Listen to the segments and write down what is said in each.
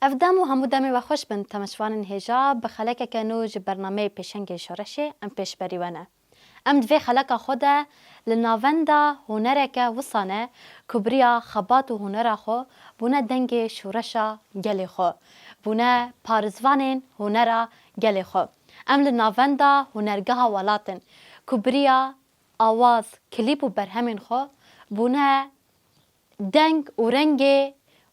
افدام و همو دمی و خوش بن تمشوان هجا بخلک کنو ج برنامه پیشنگ شورشه ام پیش بریونه. ام دوی خلک خوده لناوندا هنرک وصانه کبریا خبات و هنر خو بونه دنگ شورشا گلی خو بونه پارزوانین هنرا گلی خو ام لناوندا هنرگاه ولاتن کبریا آواز کلیپ و برهمین خو بونه دنگ و رنگ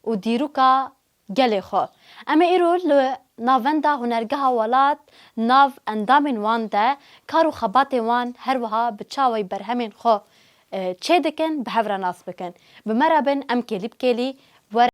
و دیروکا گلی خو اما ایرو ناوندا هنرگاه ولات ناو اندامین وان ده کارو خبات وان هر وها بچاوی برهمین خو چه دکن به هفره ناس بکن بمرابن ام کلیب کلی ور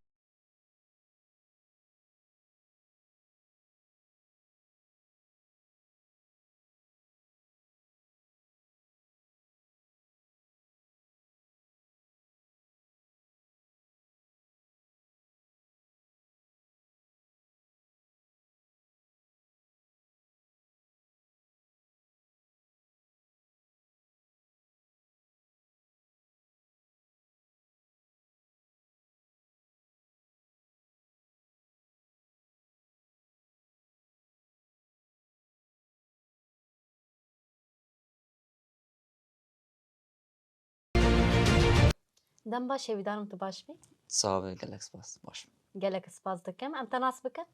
دم باشه ویدارم تو باش بی صعب قالك سباس باش گلک سپاس دکم ام تناس بکن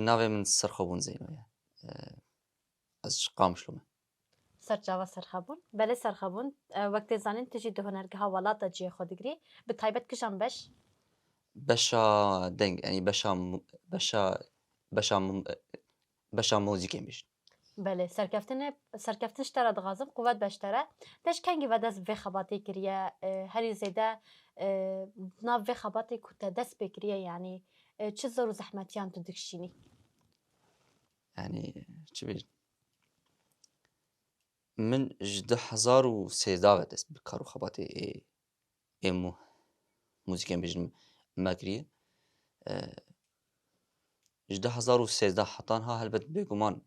ناوي من السرخوبون زينو از قام شلومه سرچاوا سرخبون بله سرخبون وقت زانین تجی ده هنرگاه ولات جی خودگری به تایبت کشم بش باشا دنگ يعني باشا موزيكي مش بله سرکفتنش ترا دغازم قوت بشتره دش کنگی و دست به خباتی کریه هری زیده ناو به خباتی کتا دست بکریه یعنی چه زور و زحمتیان تو دکشینی يعني شبير من جده هزار و سيزداوة دست بكارو خباتي مو موزيكي بيجن ماكريه جده هزار و سيزدا حطانها هلبت بيقومان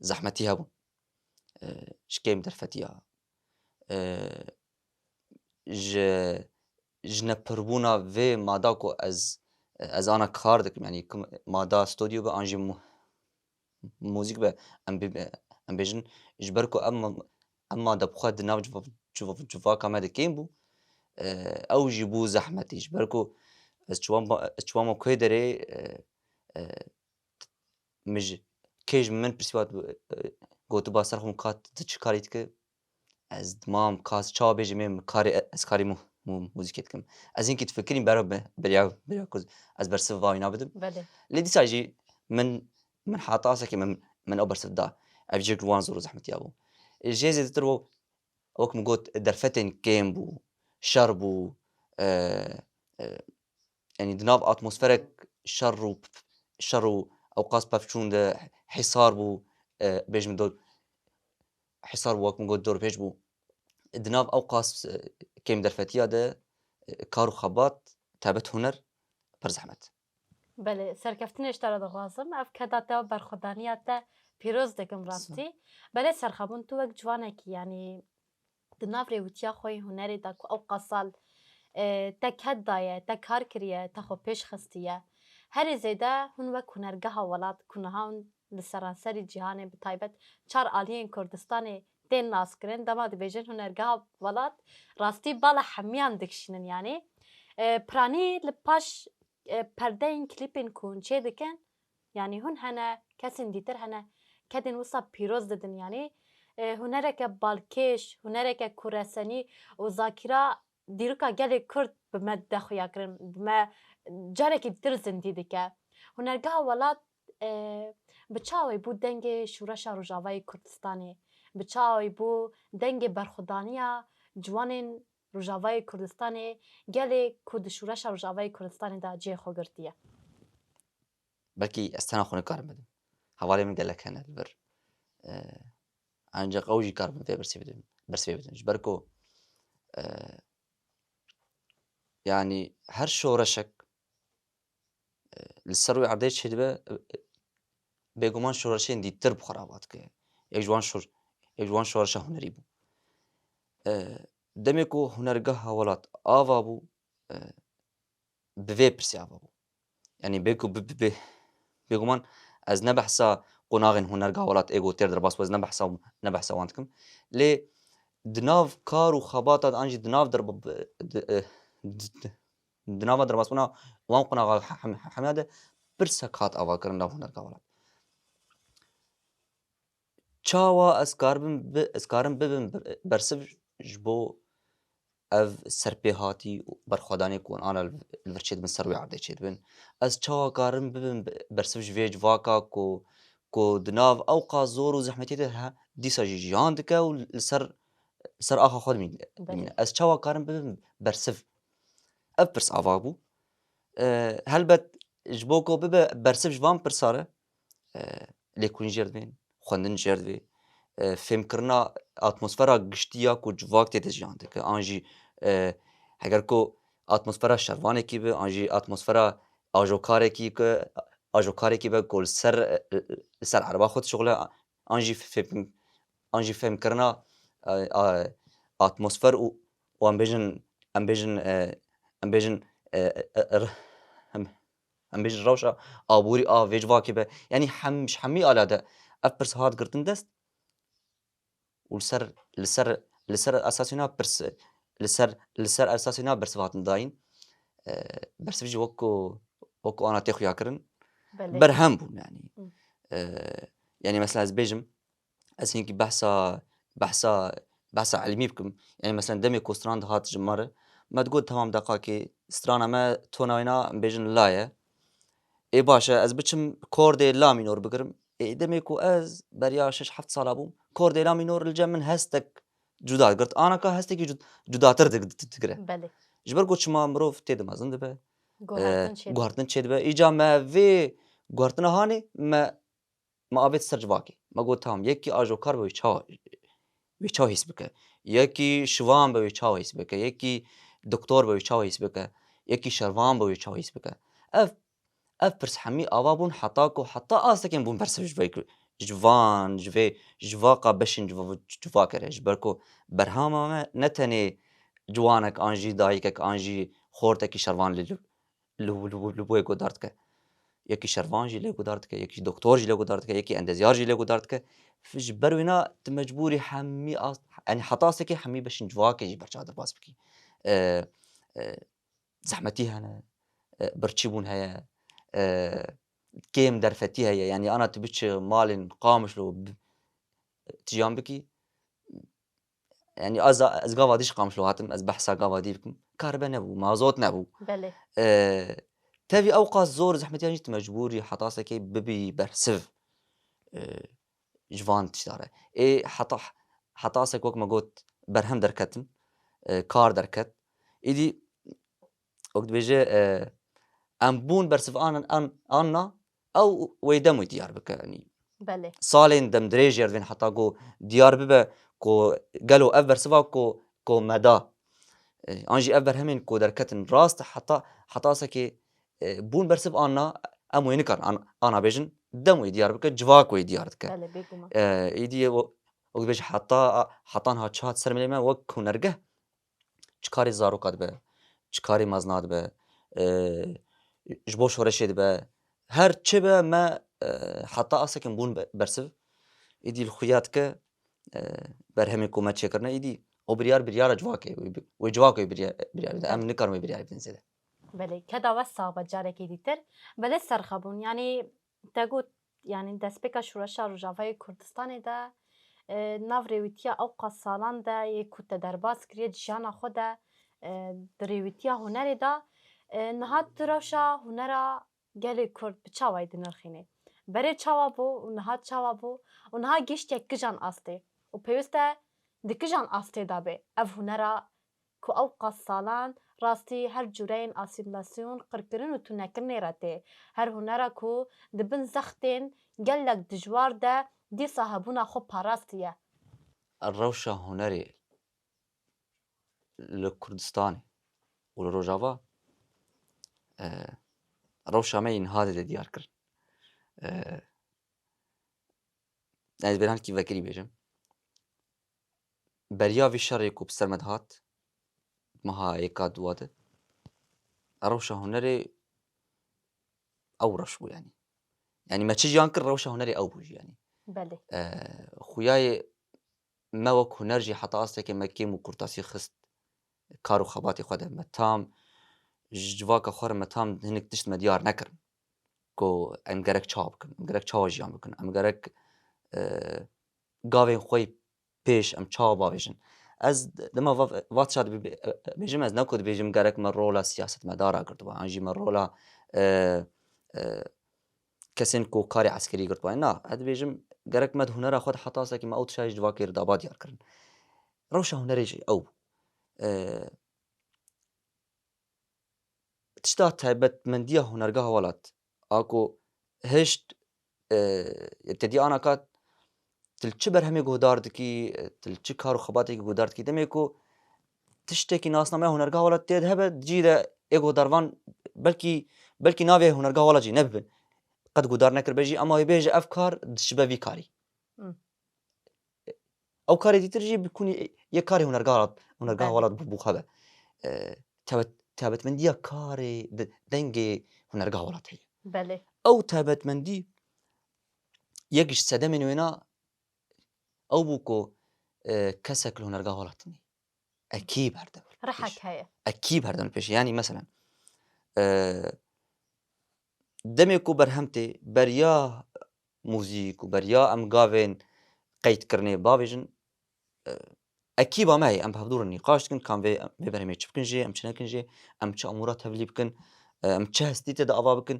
زحمتي هبو شكيم درفتيها ج جنه پربونا و مادا کو از آنا کار دکم یعنی مادا استودیو به آنجی موزیک به ام بیجن جبر کو اما دب خود ناو جوا کامل کیم بو او جیبو زحمتی جبر کو از چوام کوی داره مج کیج من پرسیوات گوتو با سرخم کات چیکاریت که از دمام کاس چا بیجم کاری از کاری موزیکت کم از اینکه تفکرین برای کوز از برسه واینا بدم بله لدی ساجی من حاطاسه که من او برسه دا افجر وان زور زحمتي ابو الجيزه ترو اوك مقوت درفتن كيم بو شربو يعني دناف اتموسفيرك شر اوقاس بافشون ده حصار بو بيجم دول حصار وقت مقوت دور بيج بو دناف اوقاس كيم درفتيا ده كارو خبات تابت هنر پر زحمت بله سرکفتنش ترا دغازم اف کداتا برخودانیت پیروز دکم راستی بله سرخبون تو وک جوانه کی یعنی دناف ریوتیا خوی هنری دا کو او قصال تک هدایه تک کار کریه تا خو پیش خستیه هر زیده هون وک هنرگاه ولات کنها هون لسرانسری جهان بتایبت چار آلیین کردستان دین ناس کرن دما دبیجن هنرگاه ولات راستی بالا حمیان دکشینن یعنی پرانی لپاش پرده این کلیپین کن چه دکن یعنی هون هنه کسین دیتر هنه کدین وصا پیروز ددن یعنی هنرک بالکش هنرک کورسانی و ذاکره دیروکا گلی کرد به مد خویا کرن به جارکی دیتر زندی دکه هنرگاه ولات بچاوی بود دنگ شورش روجاوای کردستانی بچاوی بود دنگ برخودانیا جوانین روجاوای کردستانی گلی کد شورش روجاوای کردستانی دا جه خو گرتیه بلكي استنا خوني كارم بدم حوالي من قالك هنا البر عنجا قوجي كارم في برسي بدم جبركو يعني هر شورشك للسروي عبدي شدبه بيقومان شورشين دي ترب خرابات كه يجوان شورشه هنري بو دمكو هنرگاه ولات آوا بو بوی پرسی آوا بو يعني بيجومان از نبحثا قناغن هنر قاولات ايجو تير درباس وز نبحثا وانتكم لي دناف كار وخباطات انجي دناف درب دناف درباس وان قناغ حماده برسك هات اوا كرن داف هنر قاولات چاوا اسكارم ببن برسف جبو اف سرپیهاتی برخوادانی کن آن الورچید من سروی عرضه چید بن از چه کارم ببین برسوج ویج واقع کو دناو او قازور و زحمتی ده دیسا جیان دکه و لسر آخا خود مین از چه کارم ببین برسف اف برس آوابو هل بد جبو کو ببین برسف جوان برساره لیکون جرد بین خوندن جرد بین فهم کرنا اتمسفرا گشتیا کو جواک تیت جیان دکه آنجی اگر کو اتمسفرا شروانه کی به آنجی اتمسفرا آجوکاره کی به کل سر عربا خود شغله آنجی فهم کرنا اتمسفر و ام بیجن روشا آبوری ویج واکی به یعنی حمی آلاده اف برس هات گرتن دست و لسر اساسینا برس لسر اساسینا برس واتن داین برس فيجي وكو انا تاخو ياكرن برهم بون يعني يعني مثلا از بيجم از هيك بحثا علمي بكم يعني مثلا دمي كوستراند هات جمره ما تقول تمام دقاقي سترانا ما توناينا بيجن لايه اي باشا از بچم كوردي لا مينور بقرم دمي كو از بريا 6-7 سال بوم كوردي لا مينور الجمن هستك جدا قلت انا كا هستك جدا تقرا بله جبر قلت شما مروف تيدم ازن دبه گوهرتن شد به ایجا ما وی گوهرتن هانی ما آبید سرجواکی ما گوتام یکی آجوکار به چا حس بکه یکی شوام به چا حس بکه یکی دکتر به چا حس بکه یکی شروان به چا حس بکه اف پرس حمی آوابون حتا آسکن بون پرسش بیک جوان جواقا بشن جواکره جبرکو برهاما ما نتنی جوانک آنجی دایکک آنجی خورتکی شروان لبوی گودارد که یکی شروان جی گودارد که یکی دکتر جی گودارد که یکی اندزیار جی گودارد که فيش بروینا مجبوری حمی يعني حتاسك حمی بشن جواكي جي برشا باس بكي زحمتي هنا برشيبون هيا كيم درفتي هيا يعني انا تبيش مال قامش لو تجام بكي يعني از قواديش قامش لو هاتم از بحثا قوادي بكم كهرباء نبو مازوت نبو بله تبي اوقات زور زحمتي جيت مجبوري حتاسك ببي برسف جوان تشتاره اي حتاسك وقت ما قلت برهم دركتن كار دركت ايدي وقت بيجي ام بون برسف انا او ويدمو ديار بك يعني بله صالين دم دريجر فين حتى قو ديار ببا كو قالوا اف برسفا كو مدى انجي افر همين كو دركتن راست حتى سكي بون برسف انا ام وينكر انا بيجن دم ديار بك جواك ويديار بك بله بيجوما ايدي وقت بيجي حطان هاتشات سر مليما وك هنرجه چکاری زاروکات به چکاری مزنات به جبو شورشید به هر چه به ما حتی اسکن بون برسف ایدی الخیات که برهمی کومت شکرنا ایدی او بریار جواکی و جواکی بریار ده ام نکارم بریار بنزده بله كذا وسع بجارة كديتر بله سرخبون يعني تقول يعني دسبكا شورشا رجافای کردستان ده ناوریویتیا او قصالان ده یکوت درباس کریه جانا خود دریویتیا هنری ده نهاد دروشا هنرا گلی کرد بچاوای دنرخینه بره چاوا بو و نهاد چاوا بو و نهاد گشت یک کجان آسته و پیوسته دکجان آسته دابه اف هنرا کو او قصالان راستی هر جورین اسیمیلاسیون قرکرین و تونکرین راته هر هنرا کو دبن زختین گلک دجوار ده دی صاحبونا خو پاراستیه الروشة هنري لكردستان ولروجافا روشة مين هذا ديار كر يعني بيران كي فكري بيجم بريا في الشر يكوب سرمد هات مها يكاد واده روشة هنري أو رشبو يعني ما تشجي أنكر روشة هنري أو بوجي يعني بله خوياي ما وك هنرجي حتى أصلك ما كيم وكرتاسي خست كارو خباتي خده متام جواك أخور متام هنك تشت مديار نكر كو أم جرك شاب أم جرك شاوج يام بكن أم جرك قاوين خوي بيش أم شاب باوجن از دما وات شاد بيجم از نكود بيجم جرك مرولا سياسة مدارة قرطبا أنجي مرولا كسين كو كاري عسكري قرطبا نا هاد بيجم جرك مد هنرا خود حتى أصلك ما أوت شايج جواكير داباد يار كرن روشة هنري أو تشتا تایبەت مندیە هونەرگا هەوڵات ئاکۆ هێشت تدی ئانا کات تل چ بەرهەمێ گۆدار دکی تل چ کار و خەباتێکی گۆدار دکی دەمێک و تشتێکی ناسنامای هونەرگا هەوڵات تێد هەبێت جیرە ئێ گۆداروان بەلکی ناوێ هونەرگا هەوڵاتی نەببن قەت گودار نەکرد بێژی ئەما بێژە ئەف کار دشبە وی کاری ئەو کاری دیترژی بکونی یەک کاری هونەرگا هەوڵات بوو هەبە تایبەتمەندیە کارێ دەنگێ هونەرگا هەوڵات هەیە بله ئەو تایبەتمەندی یەکیش سەدەمێ نوێنا ئەو بوو کۆ کەسێک لە هونەرگا هەوڵاتنی ئەکی بەردەم رحك هيا ئەکی بەردەم پێش ینی مەسەلەن دەمێک و بەرهەم تێ بەریا موزیک و بەریا ئەم گاوێن قەیتکردنێ باوێژن ئەکی بامای ئەم هەفتوورە نیقاشتکن کام vê بەرهەمێ چ بکن jê ئەم چ نەکن jê ئەم çi ئەمورا tevlî bikin ئەم çi hestî tê de ava bikin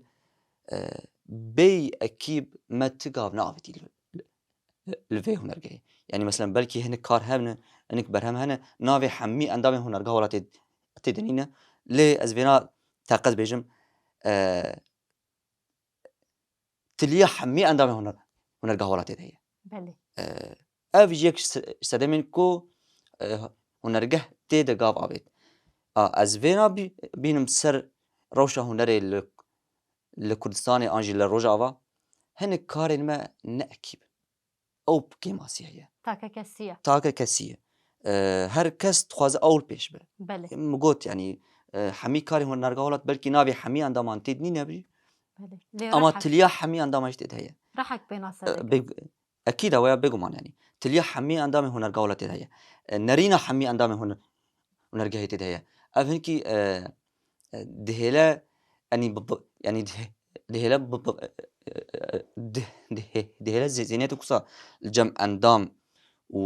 bêyî ekîb me ti gav neavêtî li vê hunergehê yanî meselem belkî hinek kar hebne hinek berhem hene navê hemî endamên hunerga welatê tê dinîne lê ez vêna teqet bêjim tiliya hemî endamên hunerga welatê de heye بله ev jî yek sedemên ku hunergeh tê de gav avêt ez vêna bînim ser rewşa hunerê li Kurdistanê an jî li Rojava hinek karên me ne ekîb ew kêmasî heye تاكا كسية take kesî ye her kes dixwaze ewl pêş be بله min got yanî hemî karên hunerga welat belkî navê hemî endaman tê dinîne bî بله لي ama رحك tiliya hemî endama jî tê de heye رحك بين صدق ekîd ew ya bêguman yanî tiliya hemî endamên hunerga welat tê de heye nerîna hemî endamên hunergehê tê de heye ev hinkî dihêle yanî dihêle dihêle zêniyetê wisa li cem endam û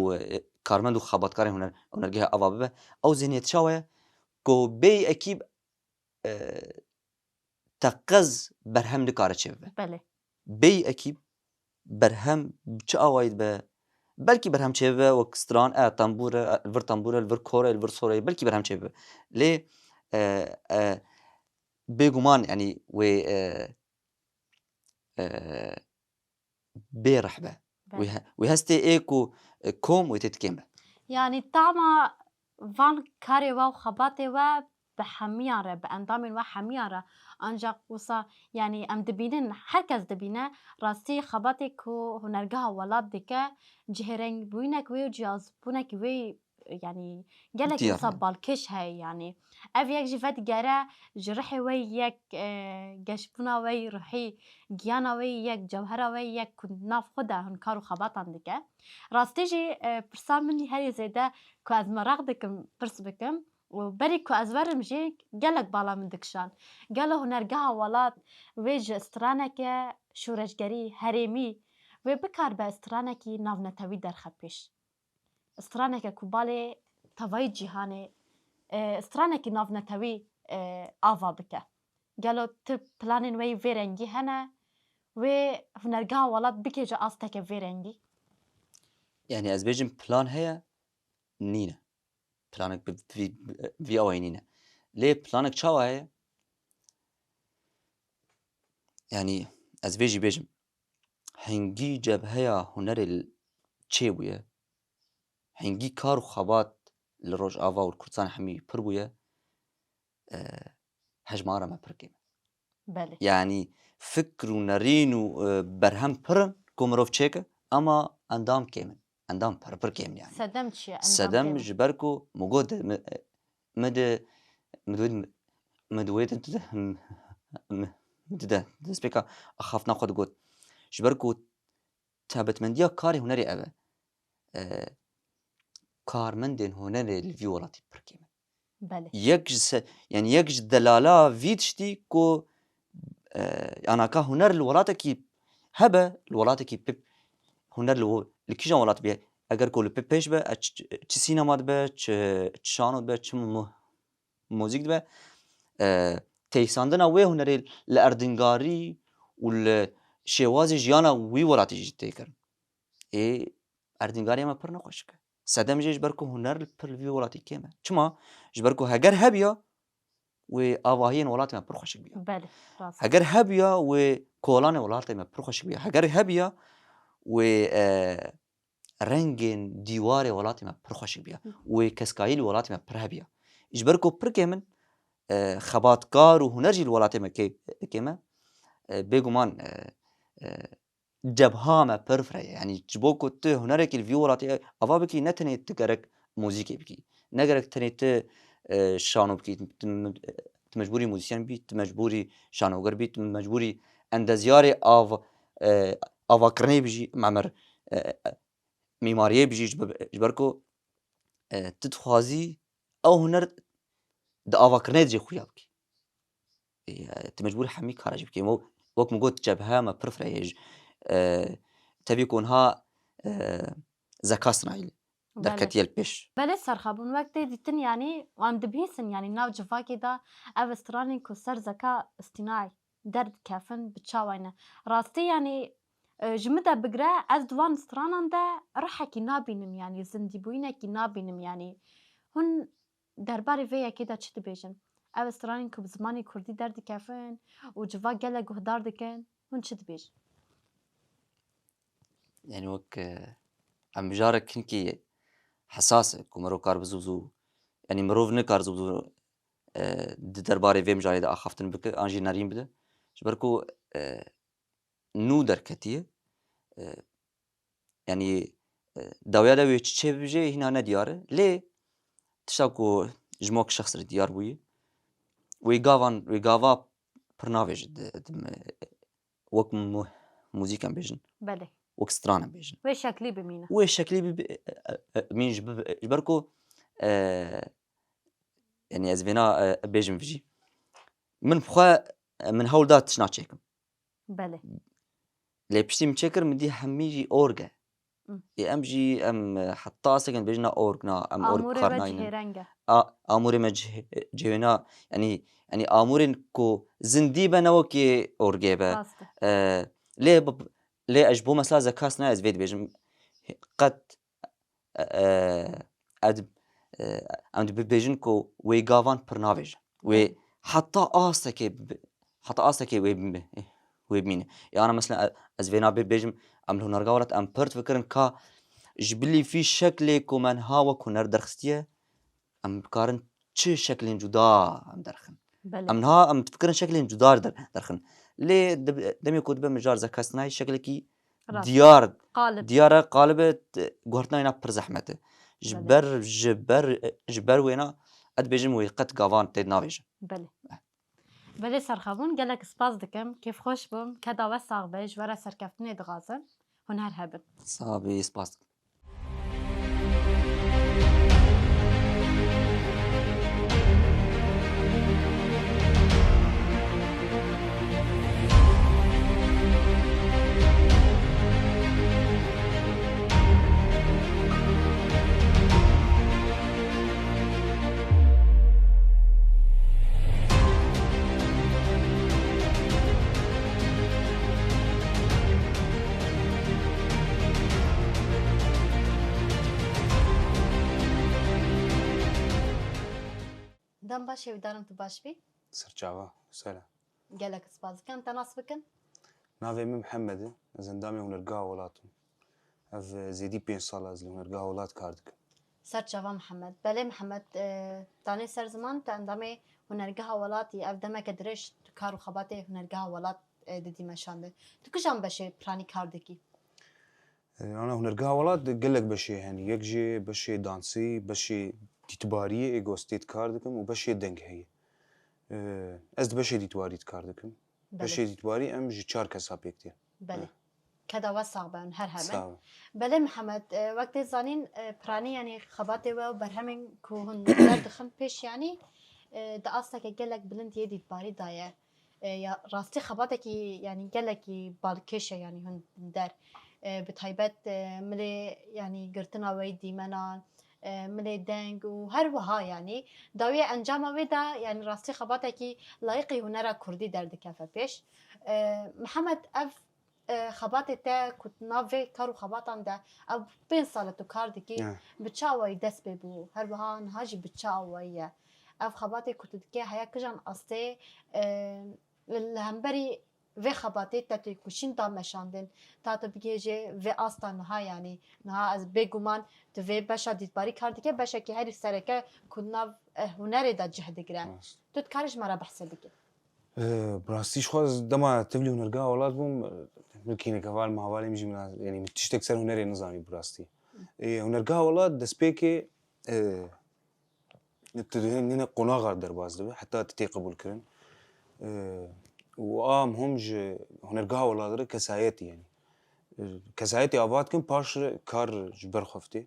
karmend û xebatkarên hunergeha ava bibe ew zêniyet çawa ye ku bêyî ekîb teqez berhem nikare çêbibe بله bêyî ekîb berhem bi çi awayî dibe belkî berhem çêbibe wek stran tembûr e li vir tembûrê li vir korê li vir sorê belkî berhem çêbibe lê bêguman yanî wê bêrex be wê hestê ê ku kom wê tê dikêm be يعني طعمة فان كاري واو خباتي وا بحميارة بأندامين وا حميارة أنجا قوسا يعني أم دبينن هركز دبينه راستي خباتي كو هنرجها ولاد دكا جهرين بوينك وي جاز بوينك وي يعني جالك ديار قوسا بالكش هاي يعني أف يك جفت جرا جرحي وي يك جشبنا وي روحي جيانا وي يك جوهرة وي يك كنا خدا هنكارو خباتان دكا راستيجي برسام مني هاي زيدا كو از مراغ دكم برس بكم وبري كو از ورم جي قالك بالا من دكشان قالو هنرجها ولات ويج استرانك شورشگري هريمي وبكار باسترانك ناف نتوي در خبش استرانك كوبالي توي جهاني استرانك ناف نتوي آفا بك قالو تب بلانين وي فيرنجي هنا و هنرجها ولات بكي جا آستك فيرنجي yani ez bêjim plan heye nîne planek vî awayî nîne lê planek çawa heye yanî ez vê jî bêjim hingî cebheya hunerê çêbûye hingî kar û xebat li Rojava û Kurdistanê hemî pir bûye hejmara me pir kêm بله yanî fikr û nerîn û berhem pirin ku mirov çêke ama endam kêm in endam pir kêm yani صدم چیه sedem ji ber ku min got me di wê ده دەستپێکە ئەخاف ناخۆت گوت ji ber ku taybetmendiya karê hunerê ev e karmendên hunerê li vî welatî pir kêm e. بله Yek ji delala vî tiştî ku anaka huner li welatekî hebe li welatekî pê huner li kîjan welat bê eger ku li pê pêş be çi sînema dibe çi şano dibe çi mûzik dibe têsandina wê hunerê li erdingarî û li şêwazê jiyana wî welatî jî tê kirin. Erdingarîya me pir nexweşik e. Sedem jê ji ber ku huner pir li vî welatî kêm e. Çima? Ji ber ku heger hebiya wê avahiyên welatê me pir xweşik bûye. بله راست Heger hebiya wê kolanê welatê me pir xweşik bûye. Heger hebiya wê rengên dîwarê welatê me pir xweşik bûye. Wê keskayî li welatê me pir hebiya. Ji ber ku pir kêm in xebatkar û huner jî li welatê me kêm e bêguman cebha me pir fireye. Yani ji bo ku tu hunerekî li vî welatî ava bikî ne tenê tu gerek mûzîkê bikî. Ne gerek tenê tu şano bikî. Tu mecbûrî mûzîsyen bî, tu mecbûrî şanoger bî, tu mecbûrî endezyarê avakirinê bijî memer mîmariyê bijî ji ber ku tu dixwazî ew huner di avakirinê de jê xuya bikî. Tu mecbûr hemî kara jî bikî. Wek min got cebheya me pir fireye tevî ku niha Zeka Snayî derketiye li pêş. بله سرخابون وقت دیتن یعنی وام دبیسن یعنی ناو جواکی دا او استرانی کو سر زکا استینای درد کفن بچاوینه راستی یعنی جمده بگره از دوان استرانان دا رحکی نابینم یعنی زندی بوینه کی نابینم یعنی هون درباره ویا کی دا چی دبیجن او استرانی کو بزمانی کردی درد کفن و جوا گله گهدار دکن هون چی دبیجن Yani wek em bijarek hinkî hesas e ku mirov kar bi zû zû yanî mirov nikar zû zû di derbarê vê mijarê de axaftin bike an jî nerîn bide ji ber ku nû derketiye yanî dawiya de wê çi çêbibêje hîna ne diyar e lê tişta ku ji mo şexsî diyar bûye wê gava pir navêje wek mûzîkan bêjin بله wek stranan bêjin. و شکلی بمینه Wê şeklî bimîn ji ber ku yanî ez vêna bêjim vî min xwe min hewl da tişna çêkim. بله Lê piştî min çêkir min dî hemî jî org e. Em jî em heta asêkên bêjina org na em org آمور kar و nayînin. جهرنگه Amûrê me cihêna yanî amûrên ku zindî be ne wekî orgê be. راسته Lê ez ji bo mesela Zeka Snayî ez vê dibêjim qet em dibêjin ku wê gavan pir navêje. Wê heta asekê wê bimîne. Yana mesela ez vêna bêjim em li hunergah welat em pir difikirin ka ji bilî vî şeklê ku me niha wek huner derxistiye em dikarin çi şeklên cuda em derxin. بله Em niha em difikirin şeklên cuda derxin. Lê demê ku dibe mijar Zeka Snayî şeklekî راست diyar قالب diyar e qalib e guhertinayîna pir zehmet e. Ji ber wêna ez dibêjim wê qet gavan tê navêje. بله بله سرخابون گلک سپاس دکم کیف خوش بم که داوه ساغ بیج وره سرکفتنی دغازن هنر هبن Sabî spas. دم باشه و دارم تو باش بی سرچاوه سلام گلک سپاس دکم تناس بکن ناوی من محمده از اندامی هنرگاه ولاتم اف زیدی 5 سال از هنرگاه ولات کار دکم سر جوان محمد بله محمد دانه سر زمان تا اندامه هنرگاه ولاتی اف دمک درش تو کار و خبات هنرگاه ولات دیدی مشانده تو کجام باشه پرانی کار دکی انا هنرگاه ولات گلک بشه هنی یک جه بشه دانسی بشه دیتباری اگوستیت کار دکم و بشه دنگ هی از بشه دیتواریت کار دکم بشي ديتباري ام جي 4 كسا بيكتير بله كذا وصعبة هر همن صعب بله محمد وقت زانين براني يعني خباتي و برهمن كوهن دردخن پیش يعني دا أصلا كجلك بلند يدي باري داير يا راستي خباتك يعني جلك بالكشة يعني هن در بتهيبت ملي يعني قرتنا ويدي منان ملي دنگ وهر وها يعني داوية أنجام ويدا يعني راستي خباتك لايقي هنرا كردي درد كفا پیش محمد اف خباتي تا كنت نافي كارو خباتان دا او بين صالة كاردكي بتشاوي دس بيبو هربها نهاجي بتشاوي اف خباتي كنت دكي هيا كجان أصلي الهمبري في خباتي تاتو كوشين دا مشاندن تاتو بيجي في أصلا نها يعني نها از بيجومان تفي باشا ديت باري كاردكي باشا كي هاري سركة كنا هنري دا جهد جرا تتكارج مرا بحسبك براستيش خواز دما تبلي هنرقا اولاد بوم ملكيني كفال مهوالي مجي من يعني تشتك سر هنري نظامي براستي هنرقا اولاد دسبيكي نتدهن قناغر درباز دبي حتى تتي قبول كرن وام همج هنرقا اولاد كسايتي يعني كسايتي ابات كن باش كار جبر خفتي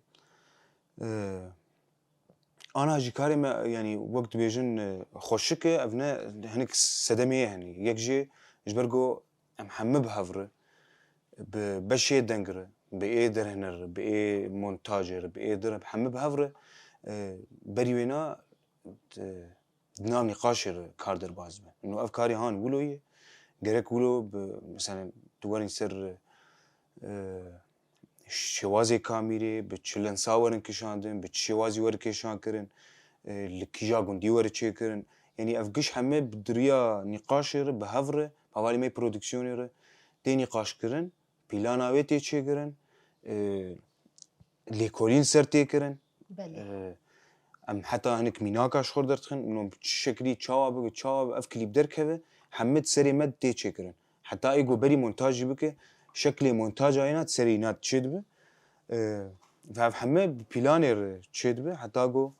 انا هجي كاري ما يعني وقت بيجن خوشكه ابنا هنك سدميه يعني يكجي جبرجو محمب هفره بشي دنجره باي درهنر باي مونتاجر باي در محمب هفره بريوينا دنام نقاشر كاردر بازمه انه افكاري هان ولويه جرك ولو مثلا دوارين سر شوازي كاميري بتشلن ساورن كشاندن بتشوازي ور كشان كرن لكيجا قندي ور تشيكرن يعني افقش همه بدريا نقاشر بهفره حوالي مي برودكسيونر دي نقاش كرن بلاناوي تي تشيكرن ليكولين سر تيكرن ام حتى هنك ميناكاش خور درتخن انه بشكلي تشاوب اف كليب دركبه حمد سري مد تي تشيكرن حتى ايغو بري مونتاج بك شكل مونتاج عينات سرينات تشدبه فهم بلانر تشدبه حتى جو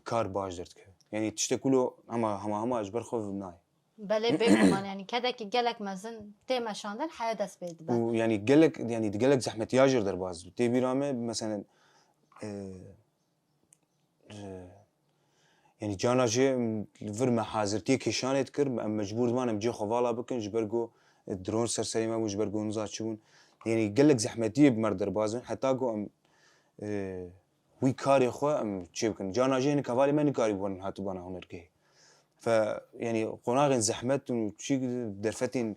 كار باش درت يعني تشتكلو هما اجبر خوف بناي بله بيكمان يعني كذا كي جالك مزن تي مشاندن حياة دس بيد بقى ويعني جالك زحمة ياجر درباز تي بيرامه مثلا يعني جانا جي الفرما حاضرتي كيشانت كر مجبور ما نمجي خوالا بكن جبرجو الدرون سرسري ما مش برجو نزاتشون يعني جالك زحمتي بمردر بازن حتى جو وي كاري خو ام تشيبكن جانا جي نكفالي ما نكاري بون هاتو بانا هنركي ف يعني قناغن زحمت وشي درفتين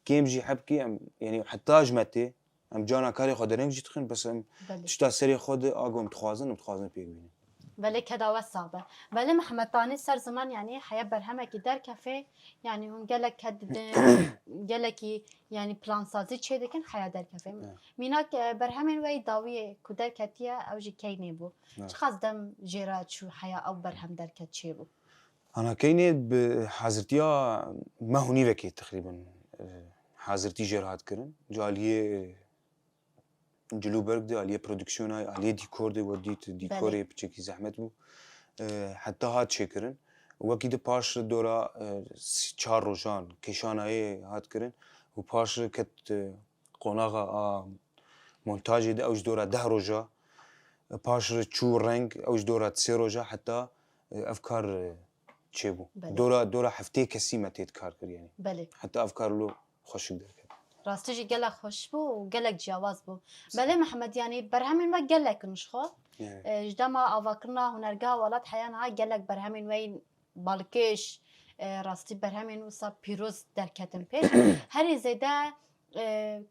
كيم جي حبكي يعني حتى اجمتي ام جانا كاري خو درنج جتخن بس ام تشتا سري خود اقوم تخوازن بيك بله كذا وصعبة بله محمد طاني صار زمان يعني حياة برهمة كدار كافيه يعني هم قالك كدن قالك يعني بلان سازي شيء لكن حياة دار كافيه ميناك برهمين وي داوية كدار كاتيا أو جي كيني بو شخص دم جيرات شو حياة أو برهم دار كاتشي بو أنا كيني بحاضرتيا ما هوني وكي تقريبا حاضرتي جيرات كرن جاليه جلوبرگ ده علیه پرودکسیون های علیه دیکور ده و دیکوری بچکی زحمت بو حتی هات شکرن وکی ده پاش دورا 4 روزان کشان های هات کرن و پاش کت قناغا مونتاژ ده اوج دورا 10 روزا پاش چو رنگ اوج دورا 3 روزا حتی افکار چه بو دورا هفته کسی متید کار کر یعنی حتی افکار لو خوشک در راستجي قالك خوش بو وقالك جواز بو بله محمد يعني برهمين ما قالك نشخو جدما افكرنا هنرجع ولاد حيانا قالك برهمين وين بالكيش راستي برهمين وصا بيروز دركتن بيش هري زيدا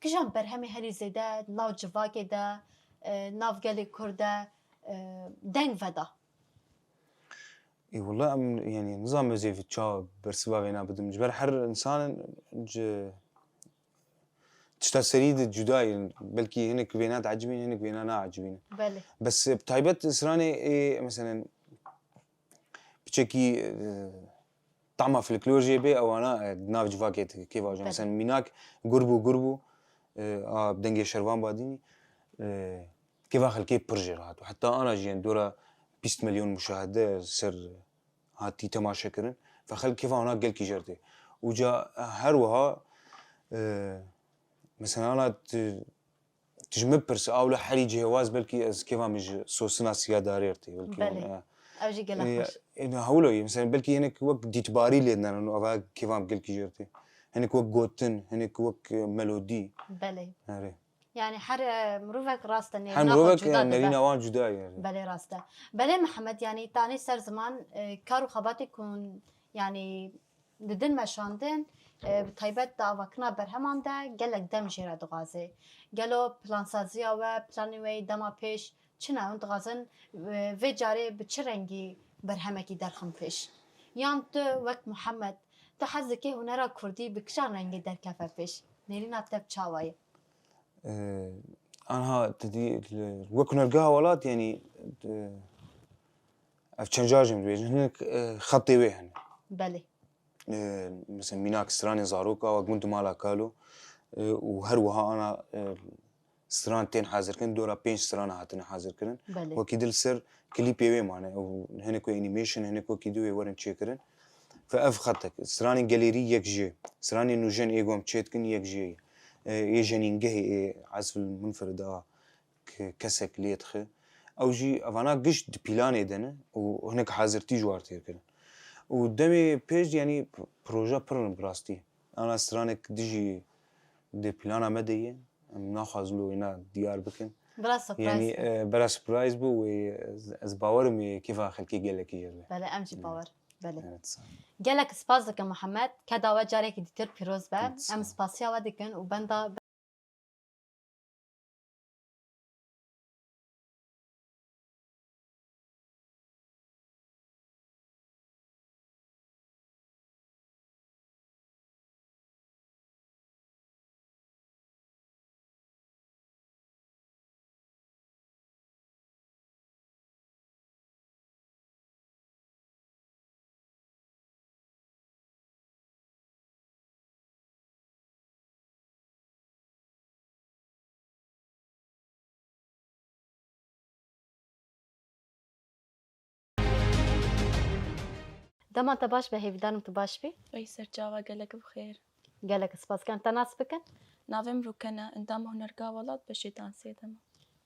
كجان برهمي هري زيدا ناو جواكي دا ناف قالي كردا دنگ فدا اي والله يعني نظام زي في تشا برسبا بينا بدم جبر حر انسان تشتا سريد جداي بلكي هناك بينات عجبين هناك بيننا عجبين بله بس بتايبت اسراني إيه مثلا بشكي طعمه فلكلور بي او انا ناف جواكيت كيف اجي مثلا ميناك قربو بدنجي شربان باديني كيف اخل كيف برجر هات وحتى انا جين دورا 20 مليون مشاهده سر هاتي تماشا كرن فخل كيف هناك قال كي جرتي وجا هروها مثلا أنا تجمب برس أولا حري جهواز بلكي از كيفا مش سوسنا سياداريرتي بله اوجي قال خوش إنه هولوي مثلا بلكي هناك وقت ديتباري لنا إنه أبغى كيفا بقول كي جرتي هناك وقت جوتن هناك وقت ميلودي بله هري يعني حر مروفك راسته ناخذ حمروك جدا نرينا وان جدا يعني بله راسته بله محمد يعني تاني سر زمان كارو خباتي كون يعني ددن مشاندن بتایبەت داواکنا بەرهەمان دا gelek dem jê re dixwaze gelo plansaziya we planê wê dema pêş çi ne hûn dixwazin vê carê bi çi rengî berhemekî derxin pêş yan tu wek Muhemed tu hez dikî hunera Kurdî bi kîjan rengî derkefe pêş nêrîna te bi çawa ye أنا تدي وقت نلقاها ولات يعني أفشنجاجم بيجن هناك خطي وين belê مثلا ميناك سراني زاروكا وقمت مالا كالو وهروها أنا سرانتين حاضر كن دورا بينش سرانة هاتنا حاضر كن belê وكيد السر كليب يوي معنا وهناك أنيميشن هناك وكيدوي ورن تشيكرن فأف خطك سراني جاليري يك جي سراني نوجن إيجوم تشيتكن يك جي يجنين جهي عزف المنفرد كسك ليتخ أو جي أفانا قشت بلاني دنا وهناك حاضرتي جوارتي كده ودمي بيج يعني بروجا برن براستي أنا سرانك ديجي دي بلانا مدية ناخذ له هنا ديار بكن بلا سربرايز يعني بلا سبرايز بو از باورمي كيف خلكي قال لك يجرب belê em jî bawer belê gelek spas dikim Muhemed ke dawe carekî dîtir pîroz be em spasiya we dikin û benda dema te baş be hêvîdanım tu baş bî أي سرجاوا قالك بخير gelek spas kirin te nas bikin نافم روكنا اندام هنرقا ولاد بشي دانسي دما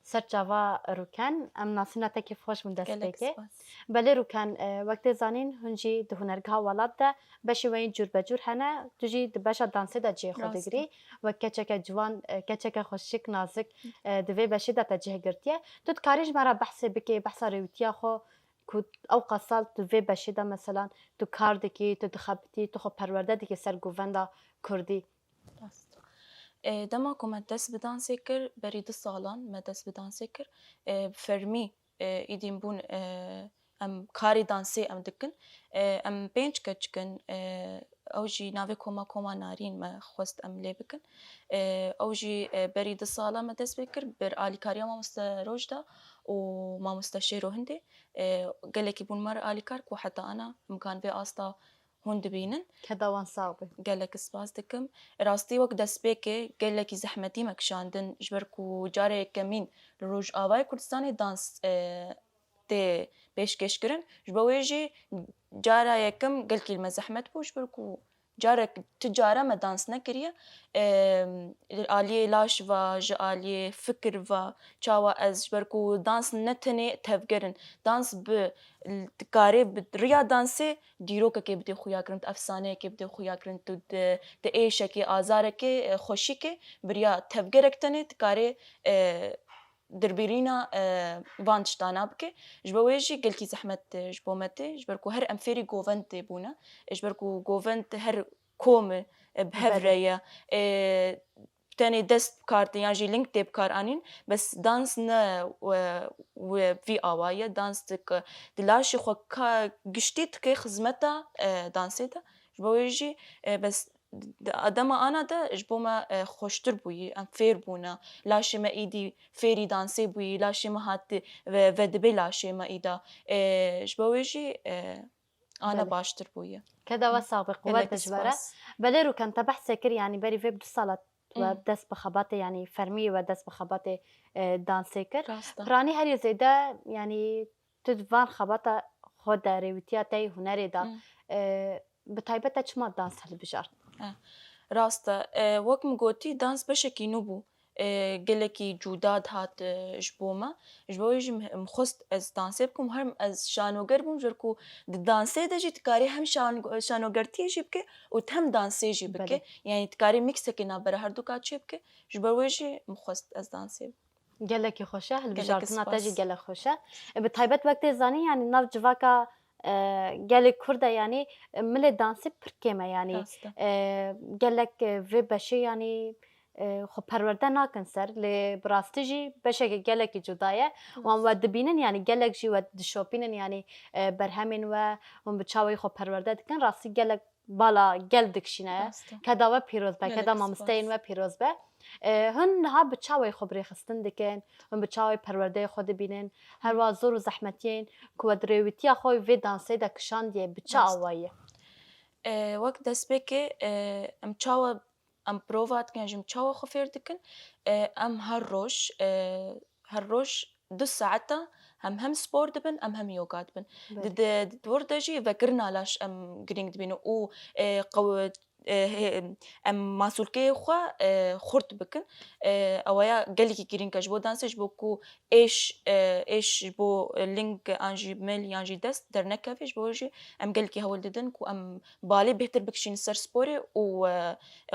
ser çava rûken em nasîna te kêf xweş min dest قالك pêkê سباس belê rûken wektê zanîn hûn jî di hunergeha welat de beşê weyî cûr becûr hene tu jî di beşa dansê de cihê xwe Rast e. digirî wek keçeke ciwan keçeke xweşik nazik di vê beşê de te cih girtiye tu dikarî ji me re behsê bikî behsa rêwîtiya xwe ku ew qasal tu vê beşê de meselan tu kar dikî tu dixebitî tu xwe perwerde dikî ser govenda Kurdî راست دما كو مدس بدانسي كر بريد الصالان مدس بدانسي كر فرمي ايدين بون ام كاري دانسي ام دكن ام بينج كتشكن او جي نافي كوما نارين ما خوست ام ليبكن او جي بريد الصالة مدس بكر بر آلي كاريا ما مستروجدا وما مستشيرو هندي قالك يبون مر آلي كارك وحتى انا مكان في استا هون دبينن ke dawan sağ be قالك سباس دكم راستي وقت دسبيكي قالك زحمتي مكشاندن جبركو جاري كمين لروج آواي كردستاني دانس تي بيش كشكرن جبويجي جارا يكم قالك المزحمت بو جبركو جارك تجارة ما دانس نكريا آلية لاش و آلية فكر و چاوا از جبركو دانس نتني تفكرن دانس ب تكاري بريا دانسي ديروكا كي بدي خويا كرنت أفسانة كي بدي خويا كرنت تأيشة كي آزارة كي خوشي كي بريا تفكرك تني تكاري دربيرينا فانشتانا بكي جبويجي قلكي زحمت جبومتي جبركو هر أمفيري جوفنت بونا جبركو جوفنت هر كوم بهفرية تاني دست بكارت يعني جي لينك تيب كار أنين بس دانس نا و في آوايا دانس تك دلاشي خو قشتيت كي خزمتا دانسيتا جبويجي بس أدما أنا دا جبوما خوشتر بوي أم فير بونا لاشي ما إيدي فيري دانسي بوي لاشي ما هات ودبي لاشي ما إيدا جبويجي أنا بله. باشتر بوي ke dawa sağ be quvvet dijbere belê rûken te behsê kir yani berî vê du sala we dest bi xebatê yani fermî we dest bi xebatê dansê kir راستا Piranî herî zêde yani tu di van xebata xwe de rêwîtiya te yê hunerê da بتایبەت چما دانس هەڵبژار ڕاستە وەکم گوتی دانس بەشێکی نو بوو gelekî cûdad hat ji bo me ji bo wê jî xwest ez dansê bikim û herm ez şanoger bûm ji ber ku di dansê de jî tikarî hem şanogertiyê jî bike û hem dansê jî bike yanî tikarî mîksekê navbera herdu ka çê bike ji ber wê jî min xwest ez dansê bikim gelekî xweş e hilbijartina te jî spas. gelek xweş e bi taybet wektê zanî yanî nav civaka gelek Kurd e yanî milê dansê pir kêm e yanî Rast e. gelek vê beşê yanî xwe perwerde nakin ser lê bi rastî jî beşekê gelekî cuda ye wan we dibînin yanî gelek jî we dişopînin yanî berhemên we hûn bi çawa xwe perwerde dikin rastî gelek bala gel dikişîne Rast e. keda we pîroz be Gelek keda spas. mamosteyên we pîroz be hûn niha bi çawa xwe birêxistin dikin hûn bi çawa perwerdeyê xwe dibînin her wa zor û zehmetiyên ku we di rêwîtiya xwe vê dansê de kişandiye bi çi Rast. awayî ye وەک destpêkê em çawa em prova dikin jî em çawa xwe fêr dikin em her roj 2 saeta hem spor dibin hem yoga dibin di dor de jî vekirina laş em girîng dibînin û em masûlkeyê xwe xurt bikin ew gelekî girîng e ji bo dansê ji bo ku êş ji bo ling an jî mil yan jî dest dernekeve ji bo wê jî em gelekî hewil didin ku em balê bêhtir bikişînin ser sporê û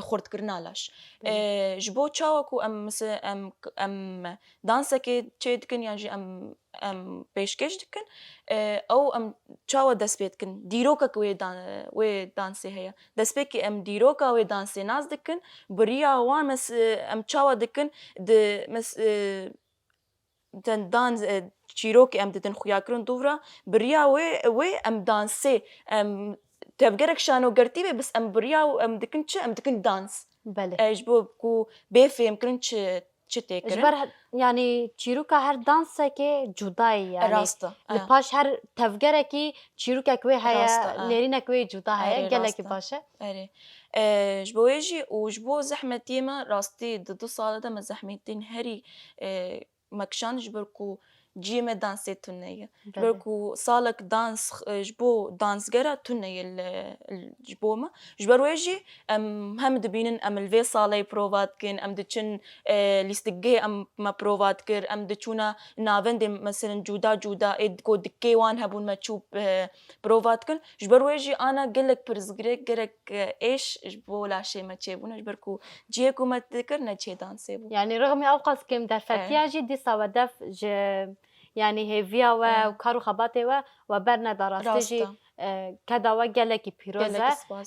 xurtkirina laş ji bo çawa ku em dansekê çê dikin yan jî em pêşkêş dikin ew em çawa dest pê dikin dîrokek wê dansê heye destpêkê em dîroka wê dansê naz dikin biriya wan em çawa dikin di dan çîrokê em didin xuyakirin dûvra biriya wê em dansê em tevgerek şanogertî bê bis em biriya em dikin çi em dikin dans belê ji bo ku bêfêmkirin çi tê ji kirin ber yanî çîroka her dansekê cudayî yanî rast e li paş her tevgerekî çîrokek wê heye Rast e. lêrînek wê cuda heye Erê, gelekî rast e. baş e erê ji bo wê jî û ji bo zehmetiyê me rastî di 2 sala de me zehmetiyên herî me kişand ji ber ku ciyê me dansê tune ye ji ber ku salek dans ji bo dansgera tune ye ji bo me ji ber wê jî em hem dibînin em li vê saleyê prova dikin em diçin lîstikgehê em me prova dikir em diçûna navendê meselin cuda cuda ê ku dikê wan hebûn me çû prova dikin ji ber wê jî ana gelek pirzgirêk gerek êş ji bo laşê me çêbûne ji ber ku ciyê ku me dikir ne çê dansê bû yanî rixmî ew qas kêm derfetiya jî dîsa we dev ji yanî hêviya we û kar û xebatê we we berneda rastî jî keda we gelekî pîroz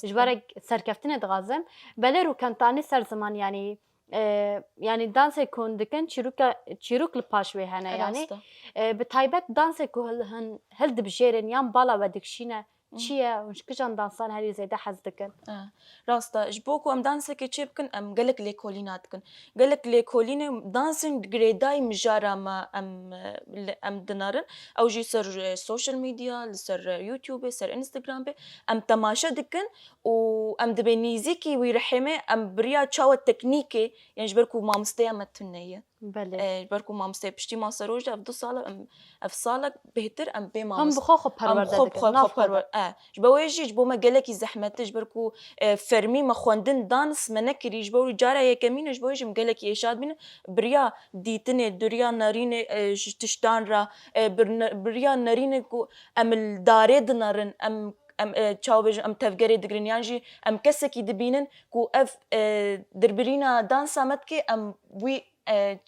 e ji berek serkeftinê dixwazim belê rûkentanî ser ziman yanî yanî dansê ku hûn dikin çîrok li paş wê hene yanî bi taybet dansê ku hil dibijêrin yan bala we dikişîne çi ye hûn ji kîjan dansan herî zêde hez dikin rast e ji bo ku em dansekê çê bikin em gelek lêkolîna dikin gelek lêkolînê dansên girêdayî mijara me em dinarin ew jî ser social media li ser YouTubeê ser Instagramê em temaşe dikin û em dibe nîzîkî wî rihê me em biriya çawa teknîkê yan ji ber ku mamosteya me tune ye belê ji ber ku mamosteyê piştî masa roj de ev 2 sala ev salek bêhtir em bê hûn mamoste bi xwe xwe perwerde dikin nav xwe ji bo wê jî ji bo me gelekî zehmetî ji ber ku fermî me xwendin dans me nekirî ji bo wî cara yekemîn ji bo wê jî min gelekî êşa dibînim biriya dîtinê duriya nerînê ji tiştan ra biriya nerînê ku em li darê dinarin em çawbêjin em tevgerê digirin yan jî em kesekî dibînin ku ev dirbirîna dansa me dike em wî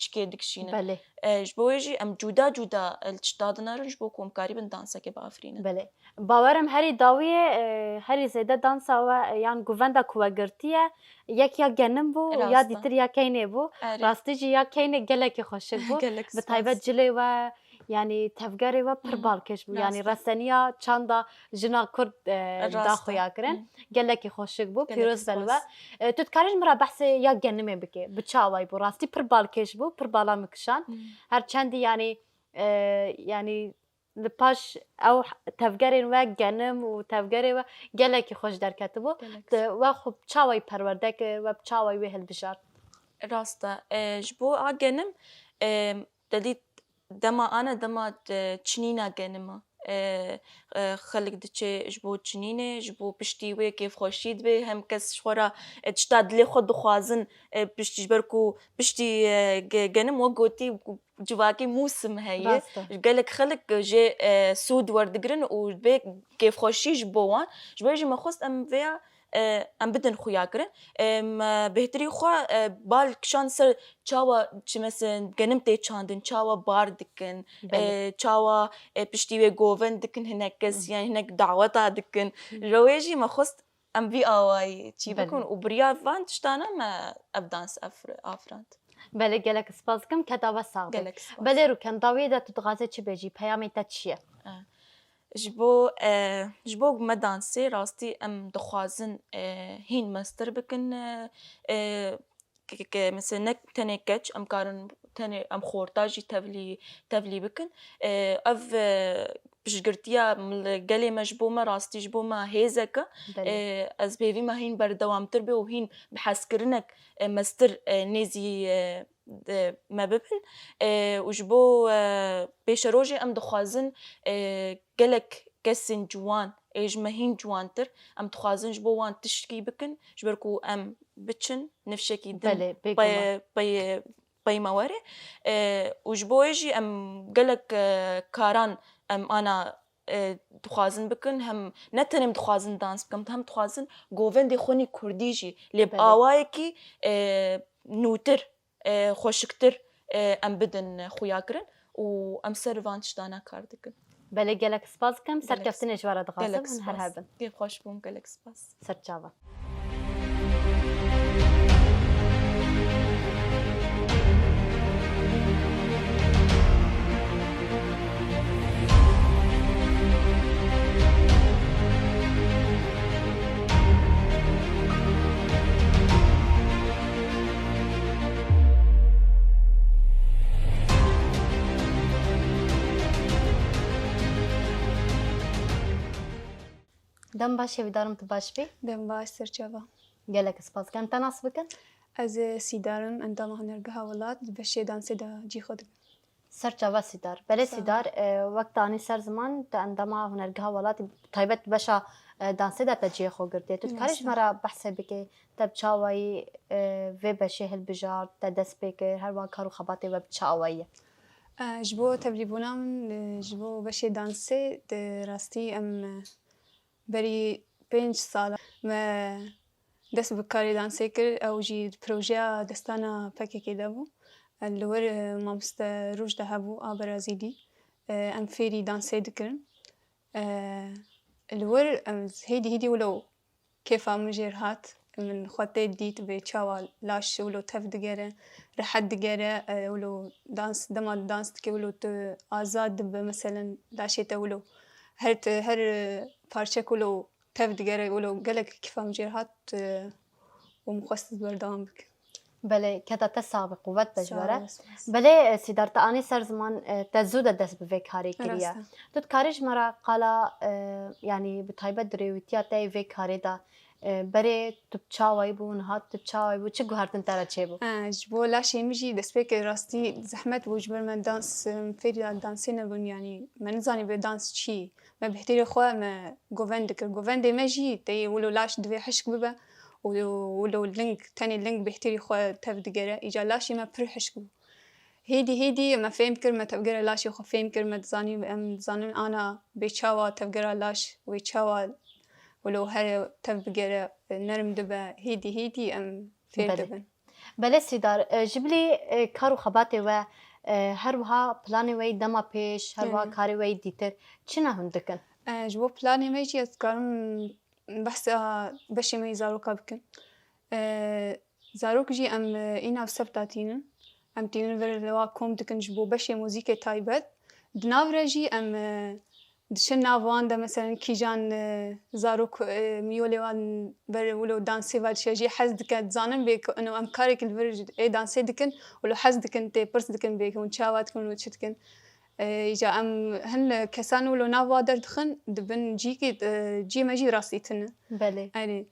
çikê dikişînin belê ji bo wê jî em cuda cuda li tişta dinarin ji bo ku em karîbin dansekê biafirînin belê bawerim herî dawiyê herî zêde dansa we yan guvenda ku we girtiye yek ya genim bû ya dîtir ya keynê bû rastî jî ya keynê gelekî xweşik bû bi taybet cilê we yanî tevgerê we pir balkêş bû yanî reseniya çanda jina Kurd daxuya kirin gelekî xweşik bû pîroz bel we tu dikarî ji min re behsê ya genimê bikî bi çawayî bû rastî pir balkêş bû pir bala min kişand her çendî yanî li paş ew tevgerên we genim û tevgerê we gelekî xweş derketibû we xwe çawayî perwerde kir we bi çawayî wê hilbijar rast e ji bo a genim dedî dema ana dema çinîna genima خلق دچه جبو چنینه جبو پشتی وی کیف خوشید به هم کس شورا تشتاد لی خود خوازن پشتی جبرکو پشتی جنم وقوتي جواكي موسم هي راسته قالك خلق جي سود وردقرن وبيك كيف خوشي جبوان جبرجي ما خست ام فيها ام بدن خويا كرن ام بهتري خوا بال كشان سر چاوا چ مثلا جنمتي چاندن چاوا بار دكن بله چاوا پشتی وی گوون دکن هنکس يعني هنك دعوتا دكن رواجي ما خست ام في اواي چی بله. بكون وبريا فان تشتانا ما ابدانس افرانت بله گلک سپاس کم کتاب ساق قالك سباس. بله رو کن داوی ده تو تغازه چی بجی پیامی تا چیه جبو ما دانسي راستي ام دخوازن هين ماستر بكن مثلا نك تاني كاتش ام كارن تاني ام خورتاجي تفلي بكن اف بشجرتيا قالي مجبومة راستي جبومة هيزكا بله از بيفي ما هين بردوام تربي وهين بحسكرنك ماستر نيزي ما ببن وجبو بيشروجي ام دخوازن قالك كسن جوان ايج مهين جوانتر ام تخوازن جبو وان تشكي بكن جبركو ام بتشن نفشكي دم بله بگم باي مواري وجبو يجي ام قالك كاران ام انا دخوازن بكن هم نتنم دخوازن دانس بكم هم دخوازن گوون دي خوني كرديجي لب بله. آوايكي نوتر خوشكتر ام بدن خويا كرن و ام سرفانش دانا کار دکن بله گلک سپاس کم گلک سرکفتن اجوار دغازم گلک هن هر سپاس هبن گیب خوش بوم گلک سپاس سرچاوا دم باشه ویدارم تو باش بی دم باش سرچاوا گلک سپاس کم تناس بکن از سیدارم اندام هنرگاه ولات بشه دانسه دا جی خود سرچاوا سیدار بله سلام. سیدار وقت آنی سر زمان تا اندما هنرگاه ولاتی طیبت بشا دانسه دا تجیه خو گرده تو کارش مرا بحثه بکی تب چاوایی و بشه هل بجار تا دست بکر هر وان کارو خباته و بچاوایی جبو تبریبونام جبو بشه دانسه راستی ام بری 5 ساله ما دست بکاری دانسه کر او جی پروژه دستانا پکه که دابو اللور مامست روش ده هبو برازیلی ام فيري دانسه دکرن اللور هيدي ولو كيف مجير هات من خطي ديت بچاوا لاش ولو تف دگره رحت دگره ولو دانس دما دانس که ولو تو آزاد مثلا لاشيته ولو هر پارچه ولو تف دگره ولو قالك كيف مجير هات ومخصص بردام بك بله کتا تسابق قوت بجوره بله سیدار تا آنی سر زمان تزود دست به کاری کریه تو کاریش مرا قالا یعنی به طیبت دریوتیا تای و کاری دا بره تو چاوی بون هات تو چاوی بو چه گوهرتن ترا چه بو جبو لاشي مجي دسبيك راستي زحمت وجبر من دانس فيري دانسين نبون يعني ما نزاني بدانس شي ما بحتيري خوا ما جوفندك ما جي تي ولو لاش دوي حشك ببا ولو اللينك تاني اللينك بحتيري خوا تفدقرة إجا لاشي ما بر حشكو هيدي ما فهم كلمة تفقرة لاشي وخا فهم كلمة تزاني أم زانن أنا بيشاوا تفقرة لاش ويشاوا ولو هر تفقرة نرم دبا هيدي أم فير دبن بله سیدار جبلی کارو خباته و هر وها پلانی وی دما پیش هر وها کاری وی دیتر چی نه هندکن جبو بلاني ما يجي أذكرم بحث بشي ما يزاروكا بكن زاروك جي أم إينا بسبتاتين أم تينو ver لوا كوم دكن جبو بشي موزيكي تايبت دنافرا جي أم دشن نافوان دا مثلا كيجان زاروك ميوليوان بر ولو دانسي فالشي جي حز دكن زانن بيك انو ام كاريك الفرج اي دانسي دكن ولو حز دكن تي برس دكن بيك ونشاوات كن وتشتكن يجا ام هن كسان ولو نافوا دردخن دبن جيكي جي ما جي راسيتن بله يعني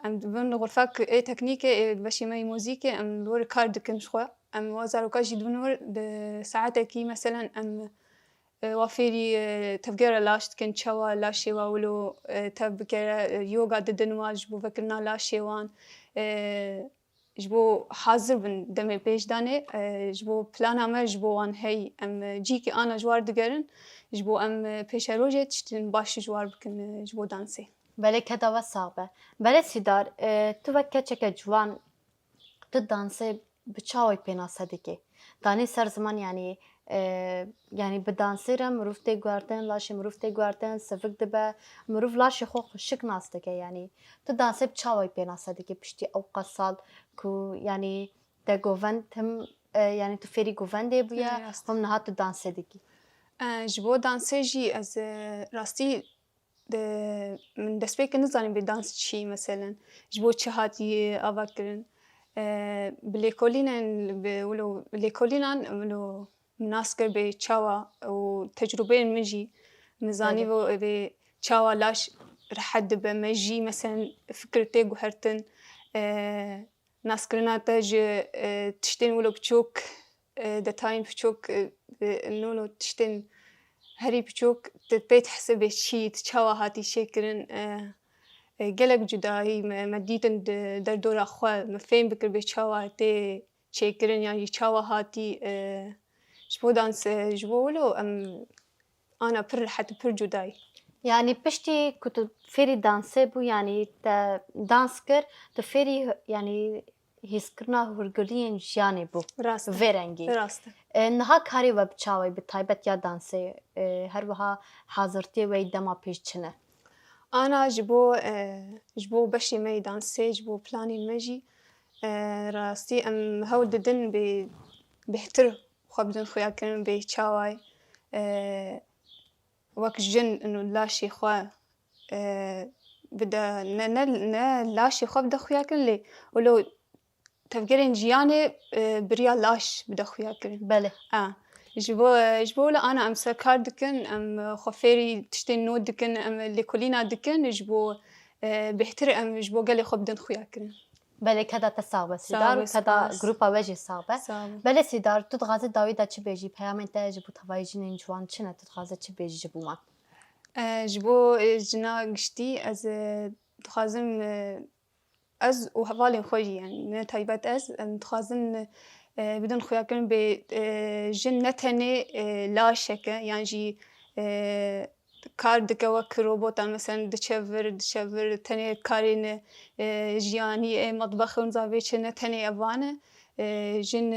ام دبن غرفاك اي تكنيكي بشي ماي موزيكي ام دور كار دكن شخوا ام وزاروكا جي دبن ور ساعتكي مثلا ام وافيري تفجير لاشت كن شوا لاشي واولو تبكر يوغا ددنوا جبو فكرنا لاشي وان جبو حاضر بن دمي بيش داني جبو بلانا ما جبو وان هي ام جيكي انا جوار دقرن جبو ام بيش روجي تشتن باش جوار بكن جبو دانسي بله کدا و صعبه بله سیدار تو وکه چکه جوان تو دانسه بچاوی پینا صدیکی دانی سر زمان یعنی به دانسی را مروف تی گواردن لاشی مروف تی گواردن سفک دبه مروف لاشی خو خوشک ناسته که یعنی تو دانسه بچاوی پینا صدیکی پشتی او قصال کو یعنی ده گووند هم یعنی تو فری گوونده بویا هم نها تو دانسه دیکی جبو دانسي جي از راستي من دسبيك نزاني بدانس شي مثلا جبو تشهاتي افكرن بليكولينان بولو بليكولينان ولو مناسكر بتشاوا وتجربين مجي مزاني بتشاوا لاش رحد بمجي مثلا فكرتي قهرتن ناسكرنا تاج تشتين ولو بتشوك دتاين بتشوك نولو تشتين هري بتشوك تبيت حسب شي تشاوا هاتي شكرن قلق جداي مديتن در دور أخوة مفين بكر بتشاوا تي شكرن يعني تشاوا هاتي جبو دانس جبو ولو أنا بر حتى بر جداي یعنی پشتی که تو فری دانسه بو یعنی تا دانس کر تو فری یعنی هیس کرنا هرگرین جیانی بو راسته ورنگی راسته نها کاری و بچاوی به تایبت یا دانسه هر وها حاضرتی و دما پیش چنه أنا جبو بشي مي دانسي جبو بلاني مجي راستي هاو ددن بهتر خبدن خويا كرن بيتشاواي وك جن إنه لاشي خوا بدا نا لاشي خوا بدا خويا كرن لي ولو تفكرين جياني بريا لاش بدا خويا كرن بله جبو لا أنا سكار دكن خفيري تشتين نود دكن اللي كلنا دكن جبو بهتر جبو قالي خبدن خويا كرن بله کدا تا صعبه سیدار کدا گروپا وجه صعبه بله سیدار تو تغازه داوی دا چی بیجی پیامن تا جبو تفای جنین جوان چنه تو تغازه چی بیجی جبو ما جبو جنا قشتي از تخازم از وحوالي خوجي يعني من تايبات از تخازم بدون خويا كرن بجن نتني لا شكه يعني جي کار دکه روبوت مثلا دشور تنی کارین جیانی مطبخ اون زاویه چه تنی اوانه جن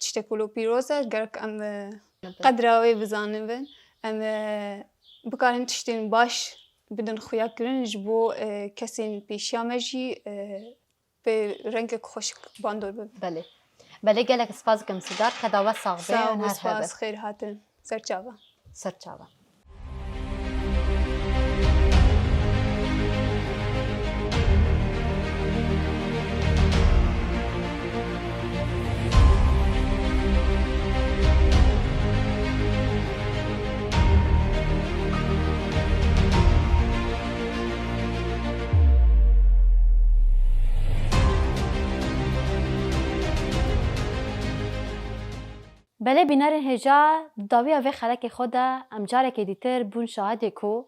تشتکلو پیروزه گرک ام قدراوی بزانن ام بکارن تشتین باش بدون خویا کرن جبو کسین پیشیامجی به رنگ خوش باندور بله بله گلک سپاس کم سیدار کدا و صعبه هر سپاس خیر هاتن سرچاوا سرچاوا بله بینارین هجا داوی اوه خلق خودا امجاره که دیتر بون شاهده کو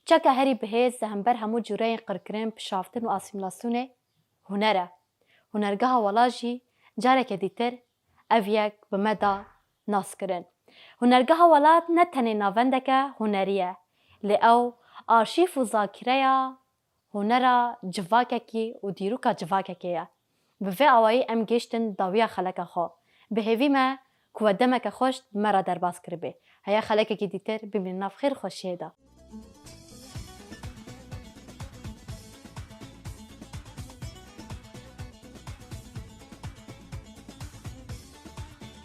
چکه هری بهیز همبر همو جوره قرکرین پشافتن و آسیملاسونه هنره هنرگاه ولاجی جاره که دیتر اویک بمدا ناس کرن هنرگاه ولاد نتنی ناونده که هنریه لی او آرشیف و ذاکره هنره جواکه کی و دیروکا جواکه که به اوایی ام گشتن داوی خلق خو به هیوی ما که دمک خوش مرا در باز کرده هیا خلقه که دیتر ببین ناف خیر خوشیه دا